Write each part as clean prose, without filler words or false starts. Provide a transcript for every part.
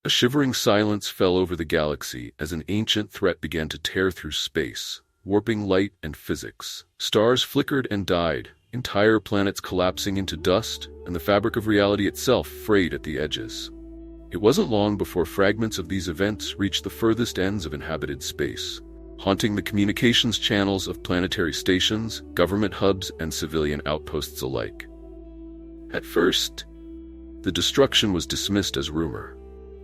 A shivering silence fell over the galaxy as an ancient threat began to tear through space, warping light and physics. Stars flickered and died, entire planets collapsing into dust, and the fabric of reality itself frayed at the edges. It wasn't long before fragments of these events reached the furthest ends of inhabited space, haunting the communications channels of planetary stations, government hubs, and civilian outposts alike. At first, the destruction was dismissed as rumor.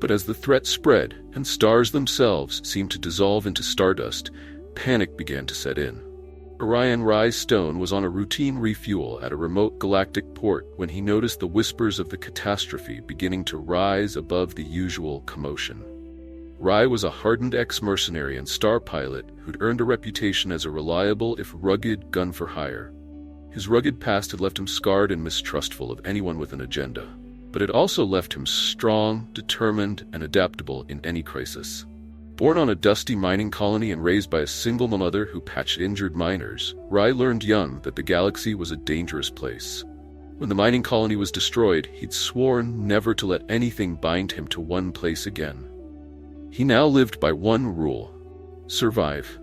But as the threat spread and stars themselves seemed to dissolve into stardust, panic began to set in. Orion Rye's stone was on a routine refuel at a remote galactic port when he noticed the whispers of the catastrophe beginning to rise above the usual commotion. Rye was a hardened ex-mercenary and star pilot who'd earned a reputation as a reliable, if rugged, gun-for-hire. His rugged past had left him scarred and mistrustful of anyone with an agenda, but it also left him strong, determined, and adaptable in any crisis. Born on a dusty mining colony and raised by a single mother who patched injured miners, Rye learned young that the galaxy was a dangerous place. When the mining colony was destroyed, he'd sworn never to let anything bind him to one place again. He now lived by one rule: survive.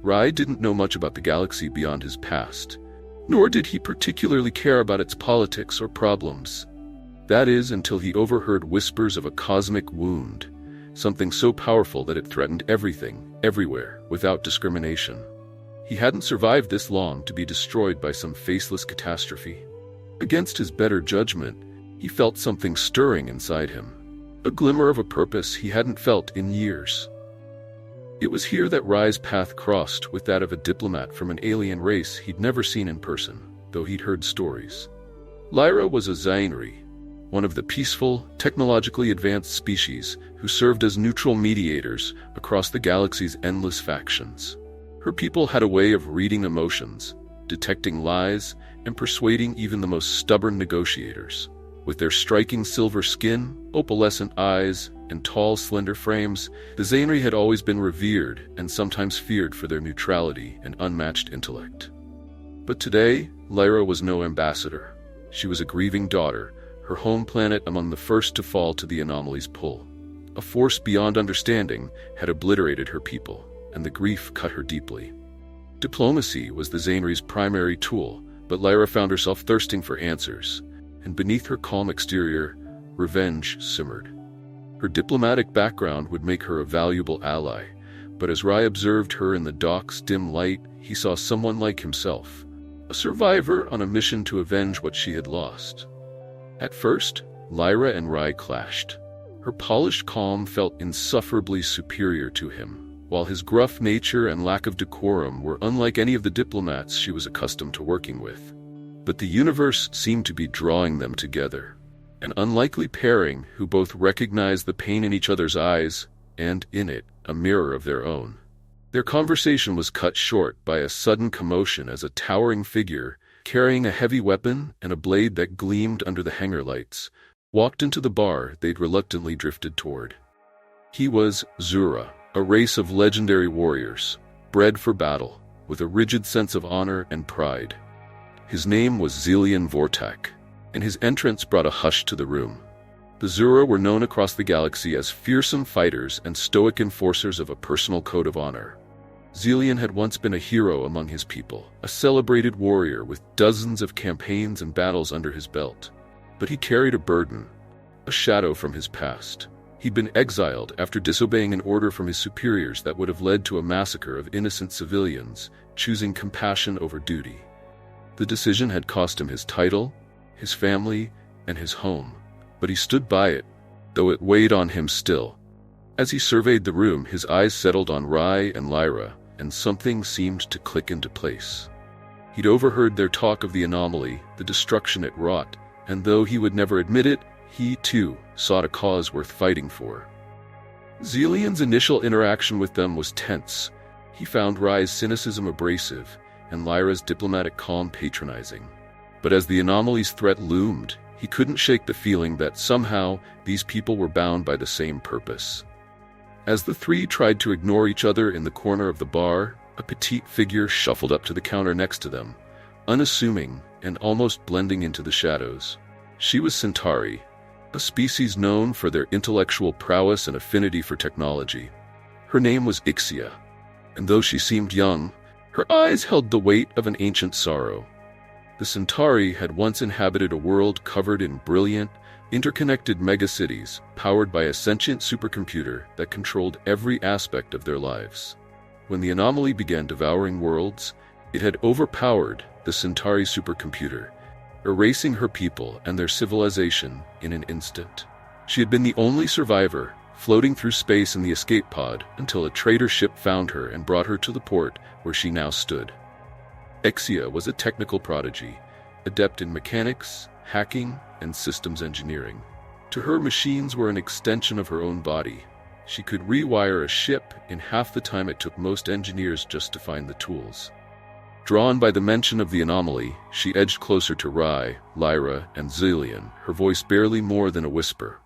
Rye didn't know much about the galaxy beyond his past, nor did he particularly care about its politics or problems. That is, until he overheard whispers of a cosmic wound, something so powerful that it threatened everything, everywhere, without discrimination. He hadn't survived this long to be destroyed by some faceless catastrophe. Against his better judgment, he felt something stirring inside him, a glimmer of a purpose he hadn't felt in years. It was here that Rye's path crossed with that of a diplomat from an alien race he'd never seen in person, though he'd heard stories. Lyra was a Zainri, one of the peaceful, technologically advanced species who served as neutral mediators across the galaxy's endless factions. Her people had a way of reading emotions, detecting lies, and persuading even the most stubborn negotiators. With their striking silver skin, opalescent eyes, and tall, slender frames, the Zainri had always been revered and sometimes feared for their neutrality and unmatched intellect. But today, Lyra was no ambassador. She was a grieving daughter, her home planet among the first to fall to the anomaly's pull. A force beyond understanding had obliterated her people, and the grief cut her deeply. Diplomacy was the Zainri's primary tool, but Lyra found herself thirsting for answers, and beneath her calm exterior, revenge simmered. Her diplomatic background would make her a valuable ally, but as Rye observed her in the dock's dim light, he saw someone like himself, a survivor on a mission to avenge what she had lost. At first, Lyra and Rye clashed. Her polished calm felt insufferably superior to him, while his gruff nature and lack of decorum were unlike any of the diplomats she was accustomed to working with. But the universe seemed to be drawing them together, an unlikely pairing who both recognized the pain in each other's eyes, and, in it, a mirror of their own. Their conversation was cut short by a sudden commotion as a towering figure, carrying a heavy weapon and a blade that gleamed under the hangar lights, walked into the bar they'd reluctantly drifted toward. He was Zura, a race of legendary warriors, bred for battle, with a rigid sense of honor and pride. His name was Zelian Vortak, and his entrance brought a hush to the room. The Zura were known across the galaxy as fearsome fighters and stoic enforcers of a personal code of honor. Zelian had once been a hero among his people, a celebrated warrior with dozens of campaigns and battles under his belt. But he carried a burden, a shadow from his past. He'd been exiled after disobeying an order from his superiors that would have led to a massacre of innocent civilians, choosing compassion over duty. The decision had cost him his title, his family, and his home, but he stood by it, though it weighed on him still. As he surveyed the room, his eyes settled on Rye and Lyra, and something seemed to click into place. He'd overheard their talk of the anomaly, the destruction it wrought, and though he would never admit it, he, too, sought a cause worth fighting for. Zelian's initial interaction with them was tense. He found Rye's cynicism abrasive, and Lyra's diplomatic calm patronizing. But as the anomaly's threat loomed, he couldn't shake the feeling that somehow these people were bound by the same purpose. As the three tried to ignore each other in the corner of the bar, a petite figure shuffled up to the counter next to them, unassuming and almost blending into the shadows. She was Centauri, a species known for their intellectual prowess and affinity for technology. Her name was Ixia, and though she seemed young, her eyes held the weight of an ancient sorrow. The Centauri had once inhabited a world covered in brilliant, interconnected megacities powered by a sentient supercomputer that controlled every aspect of their lives. When the anomaly began devouring worlds, it had overpowered the Centauri supercomputer, erasing her people and their civilization in an instant. She had been the only survivor, floating through space in the escape pod until a trader ship found her and brought her to the port where she now stood. Ixia was a technical prodigy, adept in mechanics, hacking, and systems engineering. To her, machines were an extension of her own body. She could rewire a ship in half the time it took most engineers just to find the tools. Drawn by the mention of the anomaly, she edged closer to Rai, Lyra, and Zillion, her voice barely more than a whisper.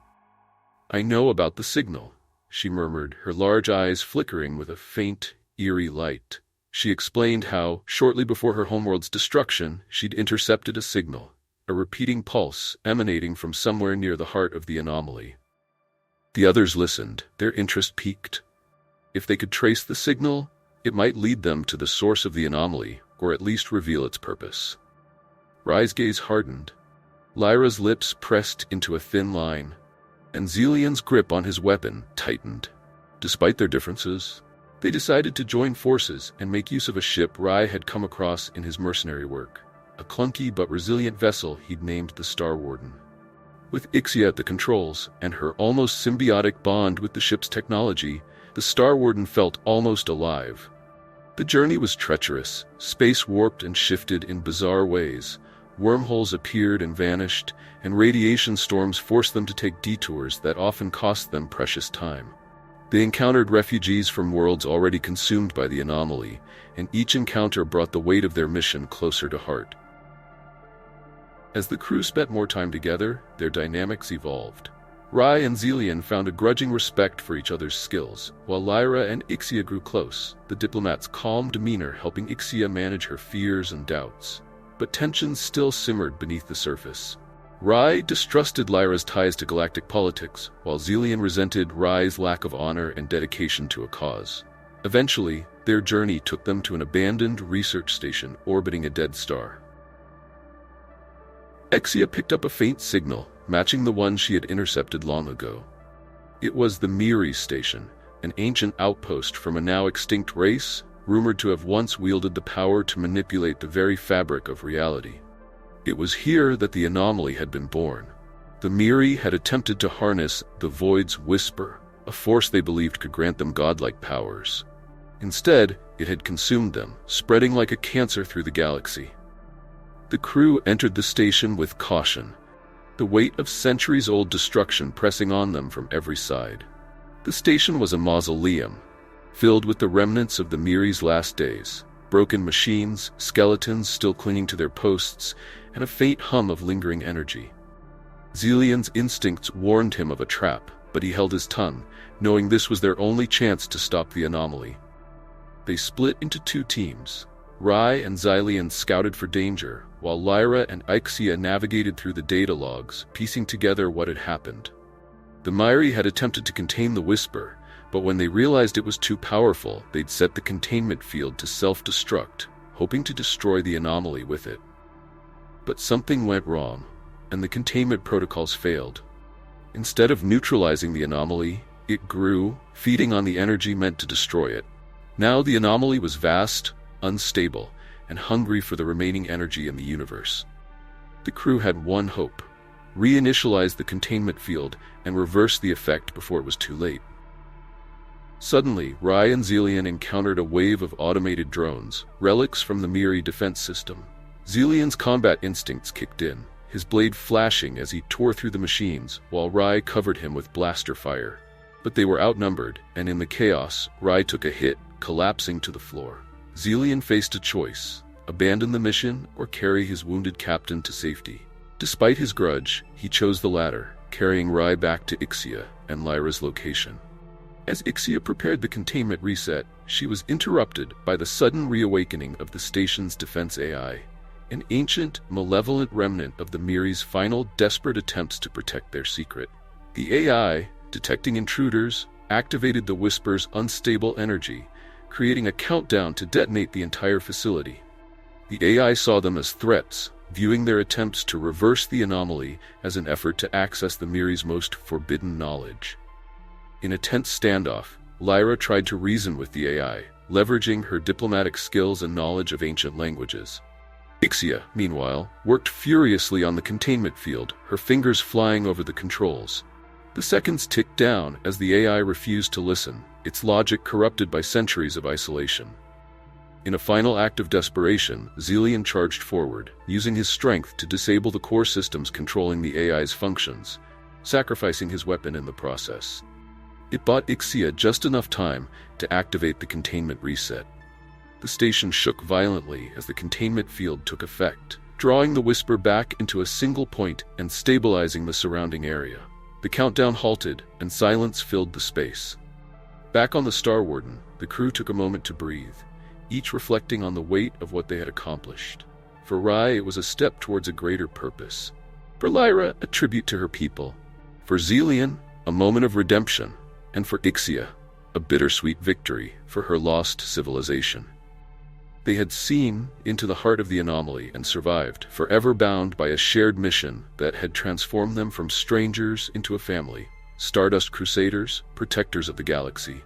"I know about the signal," she murmured, her large eyes flickering with a faint, eerie light. She explained how, shortly before her homeworld's destruction, she'd intercepted a signal, a repeating pulse emanating from somewhere near the heart of the anomaly. The others listened, their interest piqued. If they could trace the signal, it might lead them to the source of the anomaly, or at least reveal its purpose. Rai's gaze hardened. Lyra's lips pressed into a thin line, and Zillion's grip on his weapon tightened. Despite their differences, they decided to join forces and make use of a ship Rai had come across in his mercenary work, a clunky but resilient vessel he'd named the Star Warden. With Ixia at the controls and her almost symbiotic bond with the ship's technology, the Star Warden felt almost alive. The journey was treacherous, space warped and shifted in bizarre ways. Wormholes appeared and vanished, and radiation storms forced them to take detours that often cost them precious time. They encountered refugees from worlds already consumed by the anomaly, and each encounter brought the weight of their mission closer to heart. As the crew spent more time together, their dynamics evolved. Rai and Zillion found a grudging respect for each other's skills, while Lyra and Ixia grew close, the diplomat's calm demeanor helping Ixia manage her fears and doubts. But tensions still simmered beneath the surface. Rai distrusted Lyra's ties to galactic politics, while Zillion resented Rai's lack of honor and dedication to a cause. Eventually, their journey took them to an abandoned research station orbiting a dead star. Ixia picked up a faint signal, matching the one she had intercepted long ago. It was the Miri station, an ancient outpost from a now extinct race, rumored to have once wielded the power to manipulate the very fabric of reality. It was here that the anomaly had been born. The Miri had attempted to harness the Void's whisper, a force they believed could grant them godlike powers. Instead, it had consumed them, spreading like a cancer through the galaxy. The crew entered the station with caution, the weight of centuries-old destruction pressing on them from every side. The station was a mausoleum, filled with the remnants of the Miri's last days, broken machines, skeletons still clinging to their posts, and a faint hum of lingering energy. Zillion's instincts warned him of a trap, but he held his tongue, knowing this was their only chance to stop the anomaly. They split into two teams. Rai and Zillion scouted for danger, while Lyra and Ixia navigated through the data logs, piecing together what had happened. The Miri had attempted to contain the whisper, but when they realized it was too powerful, they'd set the containment field to self-destruct, hoping to destroy the anomaly with it. But something went wrong, and the containment protocols failed. Instead of neutralizing the anomaly, it grew, feeding on the energy meant to destroy it. Now the anomaly was vast, unstable, and hungry for the remaining energy in the universe. The crew had one hope: reinitialize the containment field and reverse the effect before it was too late. Suddenly, Rai and Zillion encountered a wave of automated drones, relics from the Miri defense system. Zillion's combat instincts kicked in, his blade flashing as he tore through the machines, while Rai covered him with blaster fire. But they were outnumbered, and in the chaos, Rai took a hit, collapsing to the floor. Zillion faced a choice: abandon the mission or carry his wounded captain to safety. Despite his grudge, he chose the latter, carrying Rai back to Ixia and Lyra's location. As Ixia prepared the containment reset, she was interrupted by the sudden reawakening of the station's defense AI. an ancient, malevolent remnant of the Miri's final desperate attempts to protect their secret. The AI, detecting intruders, activated the Whisper's unstable energy, creating a countdown to detonate the entire facility. The AI saw them as threats, viewing their attempts to reverse the anomaly as an effort to access the Miri's most forbidden knowledge. In a tense standoff, Lyra tried to reason with the AI, leveraging her diplomatic skills and knowledge of ancient languages. Ixia, meanwhile, worked furiously on the containment field, her fingers flying over the controls. The seconds ticked down as the AI refused to listen, its logic corrupted by centuries of isolation. In a final act of desperation, Xelian charged forward, using his strength to disable the core systems controlling the AI's functions, sacrificing his weapon in the process. It bought Ixia just enough time to activate the containment reset. The station shook violently as the containment field took effect, drawing the Whisper back into a single point and stabilizing the surrounding area. The countdown halted, and silence filled the space. Back on the Star Warden, the crew took a moment to breathe, each reflecting on the weight of what they had accomplished. For Rai, it was a step towards a greater purpose. For Lyra, a tribute to her people. For Xelian, a moment of redemption. And for Ixia, a bittersweet victory for her lost civilization. They had seen into the heart of the anomaly and survived, forever bound by a shared mission that had transformed them from strangers into a family. Stardust Crusaders, protectors of the galaxy.